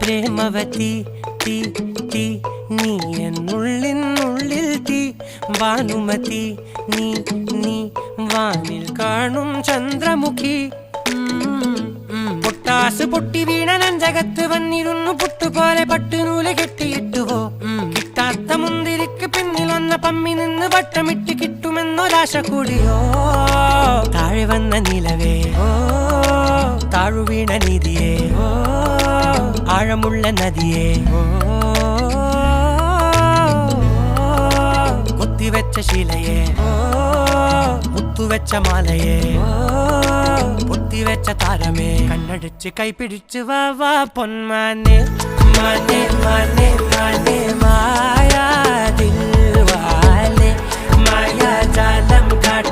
പ്രേമവതി തീ തീ നീ എന്നുള്ളിൽ തീ ഭാനുമതി നീ നീ വാനിൽ കാണും ചന്ദ്രമുഖി പൊട്ടാസ് പൊട്ടി വീണ നെഞ്ചകത്ത് വന്നിരുന്നു പുട്ടുപോലെ പട്ടുനൂല് കെട്ടിയിട്ടുവോ കിട്ടാത്ത മുന്തിരിക്ക് പിന്നിൽ വന്ന പമ്മി നിന്ന് വട്ടമിട്ട് കിട്ടുമെന്നൊരാശ കൂടിയോ താഴെ വന്ന നിലവേ താഴു വീണ നിധിയേ ആഴമുള്ള നദിയേ കൊത്തിവെച്ച ശിലയേ മുത്തുവെച്ച മാലയേ പൊത്തിവെച്ച താരമേ കണ്ണടിച്ച് കൈപിടിച്ച് വാ വാ പൊന്മാനെ മാനെ മാനെ മാനെ മായാ ദിൽവാലെ മായാജാലം കാട്ടി